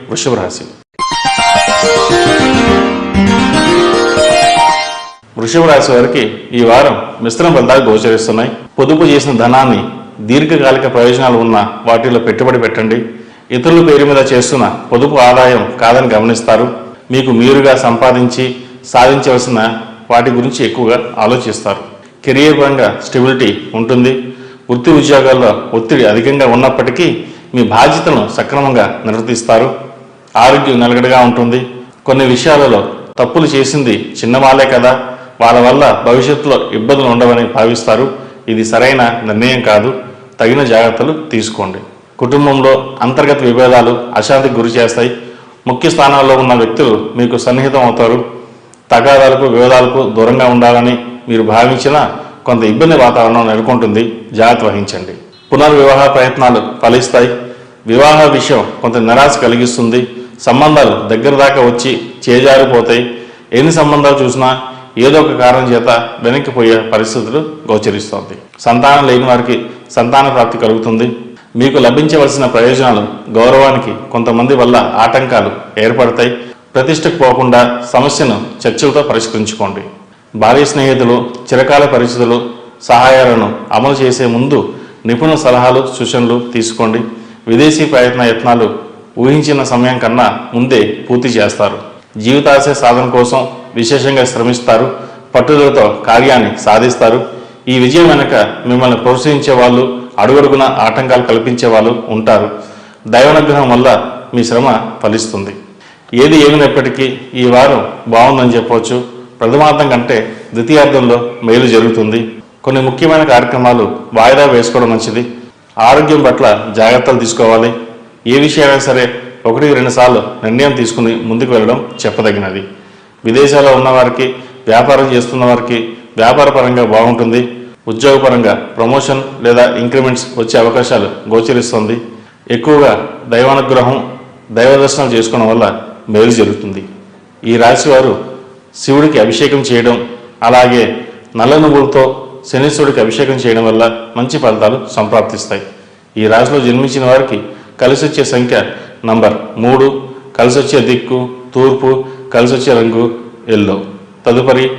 వృషభ రాశి. వృషభ రాశి వారికి ఈ వారం మిశ్రమ ఫలితాలు గోచరిస్తున్నాయి. పొదుపు చేసిన ధనాన్ని దీర్ఘకాలిక ప్రయోజనాలు ఉన్న వాటిలో పెట్టుబడి పెట్టండి. ఇతరుల పేరు మీద చేస్తున్న పొదుపు ఆదాయం కాదని గమనిస్తారు. మీకు మీరుగా సంపాదించి సాధించవలసిన వాటి గురించి ఎక్కువగా ఆలోచిస్తారు. కెరియర్ పరంగా స్టెబిలిటీ ఉంటుంది. వృత్తి ఉద్యోగాల్లో ఒత్తిడి అధికంగా ఉన్నప్పటికీ మీ బాధ్యతలను సక్రమంగా నిర్వర్తిస్తారు. ఆరోగ్యం నిలకడగా ఉంటుంది. కొన్ని విషయాలలో తప్పులు చేసింది చిన్నవాళ్లే కదా, వాళ్ళ వల్ల భవిష్యత్తులో ఇబ్బందులు ఉండవని భావిస్తారు. ఇది సరైన నిర్ణయం కాదు. తగిన జాగ్రత్తలు తీసుకోండి. కుటుంబంలో అంతర్గత విభేదాలు అశాంతికి గురి చేస్తాయి. ముఖ్య స్థానాల్లో ఉన్న వ్యక్తులు మీకు సన్నిహితం అవుతారు. తగాదాలకు వివాదాలకు దూరంగా ఉండాలని మీరు భావించిన కొంత ఇబ్బంది వాతావరణం నెలకొంటుంది. జాగ్రత్త వహించండి. పునర్వివాహ ప్రయత్నాలు ఫలిస్తాయి. వివాహ విషయం కొంత నిరాశ కలిగిస్తుంది. సంబంధాలు దగ్గర దాకా వచ్చి చేజారిపోతాయి. ఎన్ని సంబంధాలు చూసినా ఏదో ఒక కారణం చేత వెనక్కిపోయే పరిస్థితులు గోచరిస్తోంది. సంతానం లేని వారికి సంతాన ప్రాప్తి కలుగుతుంది. మీకు లభించవలసిన ప్రయోజనాలు గౌరవానికి కొంతమంది వల్ల ఆటంకాలు ఏర్పడతాయి. ప్రతిష్టకు పోకుండా సమస్యను చర్చలతో పరిష్కరించుకోండి. భార్య స్నేహితులు చిరకాల పరిస్థితులు సహాయాలను అమలు చేసే ముందు నిపుణుల సలహాలు సూచనలు తీసుకోండి. విదేశీ యత్నాలు ఊహించిన సమయం కన్నా ముందే పూర్తి చేస్తారు. జీవితాశయ సాధన కోసం విశేషంగా శ్రమిస్తారు. పట్టుదలతో కార్యాన్ని సాధిస్తారు. ఈ విజయం వెనుక మిమ్మల్ని ప్రోత్సహించే వాళ్ళు, అడుగడుగున ఆటంకాలు కల్పించే వాళ్ళు ఉంటారు. దైవానుగ్రహం వల్ల మీ శ్రమ ఫలిస్తుంది. ఏది ఏమైనప్పటికీ ఈ వారం బాగుందని చెప్పవచ్చు. ప్రథమార్థం కంటే ద్వితీయార్థంలో మేలు జరుగుతుంది. కొన్ని ముఖ్యమైన కార్యక్రమాలు వాయిదా వేసుకోవడం మంచిది. ఆరోగ్యం పట్ల జాగ్రత్తలు తీసుకోవాలి. ఏ విషయమైనా సరే 1-2 సార్లు నిర్ణయం తీసుకుని ముందుకు వెళ్ళడం చెప్పదగినది. విదేశాల్లో ఉన్నవారికి, వ్యాపారం చేస్తున్న వారికి వ్యాపారపరంగా బాగుంటుంది. ఉద్యోగపరంగా ప్రమోషన్ లేదా ఇంక్రిమెంట్స్ వచ్చే అవకాశాలు గోచరిస్తుంది. ఎక్కువగా దైవానుగ్రహం, దైవ దర్శనాలు చేసుకోవడం వల్ల మేలు జరుగుతుంది. ఈ రాశి వారు శివుడికి అభిషేకం చేయడం, అలాగే నల్ల నువ్వులతో శనీశ్వరుడికి అభిషేకం చేయడం వల్ల మంచి ఫలితాలు సంప్రాప్తిస్తాయి. ఈ రాశిలో జన్మించిన వారికి కలిసి వచ్చే సంఖ్య నంబర్ 3, కలిసి వచ్చే దిక్కు తూర్పు, కలిసి వచ్చే రంగు ఎల్లో. తదుపరి